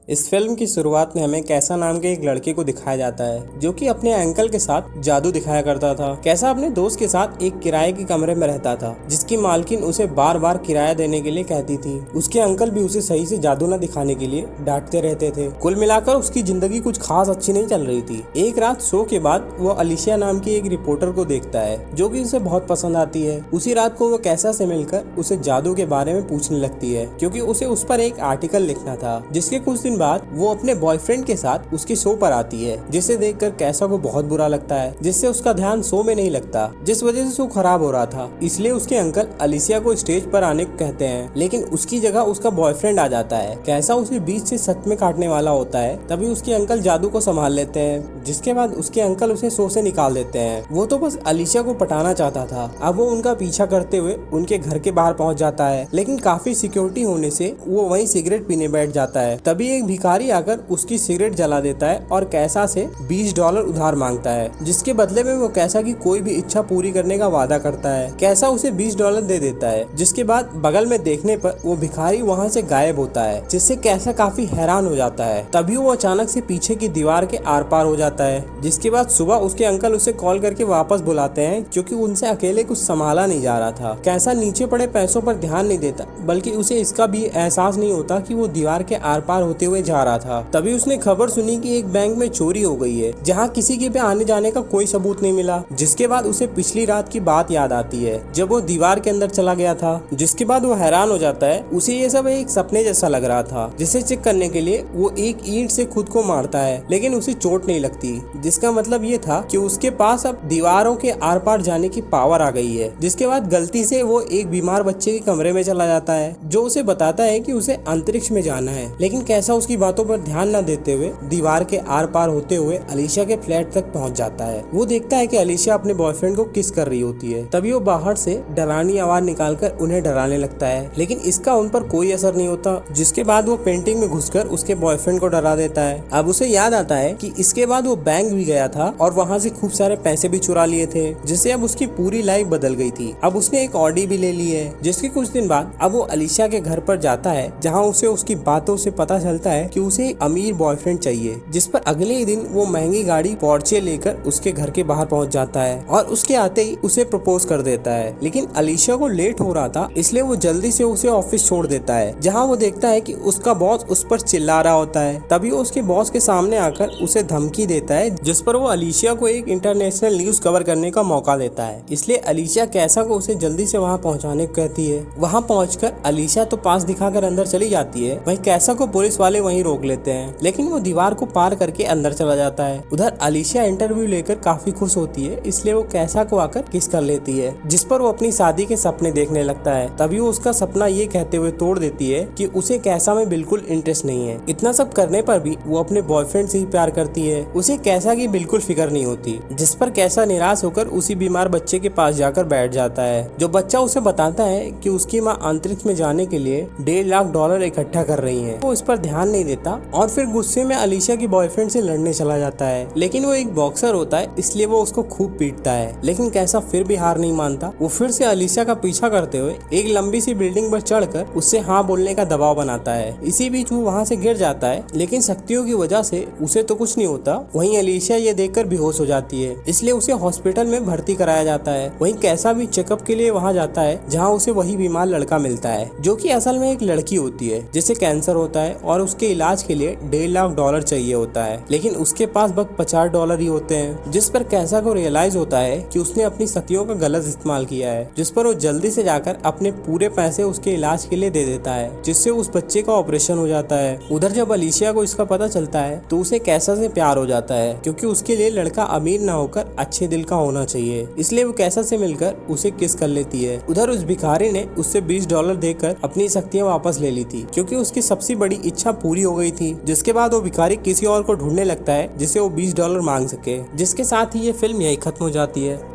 इस फिल्म की शुरुआत में हमें कैसा नाम के एक लड़के को दिखाया जाता है जो कि अपने अंकल के साथ जादू दिखाया करता था। कैसा अपने दोस्त के साथ एक किराए के कमरे में रहता था जिसकी मालकिन उसे बार बार किराया देने के लिए कहती थी। उसके अंकल भी उसे सही से जादू न दिखाने के लिए डांटते रहते थे। कुल मिलाकर उसकी जिंदगी कुछ खास अच्छी नहीं चल रही थी। एक रात शो के बाद वो अलिशिया नाम की एक रिपोर्टर को देखता है जो कि उसे बहुत पसंद आती है। उसी रात को वो कैसा से मिलकर उसे जादू के बारे में पूछने लगती है क्योंकि उसे उस पर एक आर्टिकल लिखना था। जिसके कुछ दिन बाद वो अपने बॉयफ्रेंड के साथ उसके शो पर आती है जिसे देखकर कैसा को बहुत बुरा लगता है, जिससे उसका ध्यान शो में नहीं लगता, जिस वजह से शो खराब हो रहा था। इसलिए उसके अंकल अलिशिया को स्टेज पर आने को कहते हैं, लेकिन उसकी जगह उसका बॉयफ्रेंड आ जाता है। कैसा उसे बीच से सच में काटने वाला होता है। तभी उसके अंकल जादू को संभाल लेते हैं, जिसके बाद उसके अंकल उसे शो से निकाल देते हैं। वो तो बस अलिशिया को पटाना चाहता था। अब वो उनका पीछा करते हुए उनके घर के बाहर पहुंच जाता है, लेकिन काफी सिक्योरिटी होने से वो वहीं सिगरेट पीने बैठ जाता है। तभी एक भिखारी आकर उसकी सिगरेट जला देता है और कैसा से $20 उधार मांगता है, जिसके बदले में वो कैसा की कोई भी इच्छा पूरी करने का वादा करता है। कैसा उसे $20 दे देता है, जिसके बाद बगल में देखने पर वो भिखारी वहाँ से गायब होता है, जिससे कैसा काफी हैरान हो जाता है। तभी वो अचानक से पीछे की दीवार के आर पार हो जाता है। जिसके बाद सुबह उसके अंकल उसे कॉल करके वापस बुलाते हैं क्योंकि उनसे अकेले कुछ संभाला नहीं जा रहा था। कैसा नीचे पड़े पैसों पर ध्यान नहीं देता, बल्कि उसे इसका भी एहसास नहीं होता कि वो दीवार के आर पार होते हुए जा रहा था। तभी उसने खबर सुनी कि एक बैंक में चोरी हो गई है जहां किसी के भी आने जाने का कोई सबूत नहीं मिला। जिसके बाद उसे पिछली रात की बात याद आती है जब वो दीवार के अंदर चला गया था। जिसके बाद वो हैरान हो जाता है, उसे ये सब एक सपने जैसा लग रहा था। जिसे चेक करने के लिए वो एक ईंट से खुद को मारता है, लेकिन उसे चोट नहीं लगती। जिसका मतलब ये था कि उसके पास अब दीवारों के आर पार जाने की पावर आ गई है। जिसके बाद गलती से वो एक बीमार बच्चे के कमरे में चला जाता है जो उसे बताता है कि उसे अंतरिक्ष में जाना है। लेकिन कैसा उसकी बातों पर ध्यान न देते हुए दीवार के आर पार होते हुए अलिशिया के फ्लैट तक पहुंच जाता है। वो देखता है कि अलिशिया अपने बॉयफ्रेंड को किस कर रही होती है। तभी वो बाहर से डरावनी आवाज निकालकर उन्हें डराने लगता है, लेकिन इसका उन पर कोई असर नहीं होता। जिसके बाद वो पेंटिंग में घुसकर उसके बॉयफ्रेंड को डरा देता है। अब उसे याद आता है कि इसके बाद वो बैंक भी गया था और वहाँ से खूब सारे पैसे भी चुरा लिए थे, जिससे अब उसकी पूरी लाइफ बदल गई थी। अब उसने एक ऑडी भी ले ली है। जिसके कुछ दिन बाद अब वो अलिशिया के घर पर जाता है, जहाँ उसे उसकी बातों से पता चलता है कि उसे एक अमीर बॉयफ्रेंड चाहिए। जिस पर अगले ही दिन वो महंगी गाड़ी पोर्चे लेकर उसके घर के बाहर पहुंच जाता है और उसके आते ही उसे प्रपोज कर देता है। लेकिन अलिशिया को लेट हो रहा था, इसलिए वो जल्दी से उसे ऑफिस छोड़ देता है, जहाँ वो देखता है कि उसका बॉस उस पर चिल्ला रहा होता है। तभी वो उसके बॉस के सामने आकर उसे धमकी देता है, जिस पर वो अलिशिया को एक इंटरनेशनल न्यूज कवर करने का मौका देता है। इसलिए अलिशिया कैसा को उसे जल्दी से वहाँ पहुँचाने को कहती है। वहाँ पहुँचकर अलिशिया तो पास दिखाकर अंदर चली जाती है, वहीं कैसा को पुलिस वाले वहीं रोक लेते हैं, लेकिन वो दीवार को पार करके अंदर चला जाता है। उधर अलिशिया इंटरव्यू लेकर काफी खुश होती है, इसलिए वो कैसा को आकर किस कर लेती है, जिस पर वो अपनी शादी के सपने देखने लगता है। तभी वो उसका सपना ये कहते हुए तोड़ देती है कि उसे कैसा में बिल्कुल इंटरेस्ट नहीं है। इतना सब करने पर भी वो अपने बॉयफ्रेंड से ही प्यार करती है, उसे कैसा की बिल्कुल फिक्र नहीं होती। जिस पर कैसा निराश होकर उसी बीमार बच्चे के पास जाकर बैठ जाता है, जो बच्चा उसे बताता है कि उसकी माँ अंतरिक्ष में जाने के लिए $1.5 लाख इकट्ठा कर रही है। वो इस पर ध्यान नहीं देता और फिर गुस्से में अलिशिया के बॉयफ्रेंड से लड़ने चला जाता है। लेकिन वो एक बॉक्सर होता है, इसलिए वो उसको खूब पीटता है, लेकिन कैसा फिर भी हार नहीं मानता। वो फिर से अलिशिया का पीछा करते हुए एक लंबी सी बिल्डिंग पर चढ़कर उससे हाँ बोलने का दबाव बनाता है। इसी बीच वो वहाँ से गिर जाता है, लेकिन शक्तियों की वजह से उसे तो कुछ नहीं होता। वहीं अलिशिया ये देखकर बेहोश हो जाती है, इसलिए उसे हॉस्पिटल में भर्ती कराया जाता है। वहीं कैसा भी चेकअप के लिए वहाँ जाता है, जहाँ उसे वही बीमार लड़का मिलता है, जो कि असल में एक लड़की होती है जिसे कैंसर होता है और उसके इलाज के लिए $1.5 लाख चाहिए होता है, लेकिन उसके पास बस $50 ही होते हैं। जिस पर कैसा को रियलाइज होता है कि उसने अपनी शक्तियों का गलत इस्तेमाल किया है, जिस पर वो जल्दी से जाकर अपने पूरे पैसे उसके इलाज के लिए दे देता है, जिससे उस बच्चे का ऑपरेशन हो जाता है। उधर जब अलिशिया को इसका पता चलता है तो उसे कैसा से प्यार हो जाता है, क्योंकि उसके लिए लड़का अमीर ना होकर अच्छे दिल का होना चाहिए। इसलिए वो कैसा से मिलकर उसे किस कर लेती है। उधर उस भिखारी ने उससे $20 देकर अपनी शक्तियाँ वापस ले ली थी, क्योंकि उसकी सबसे बड़ी इच्छा पूरी हो गई थी। जिसके बाद वो भिखारी किसी और को ढूंढने लगता है जिसे वो $20 मांग सके। जिसके साथ ही ये फिल्म यही खत्म हो जाती है।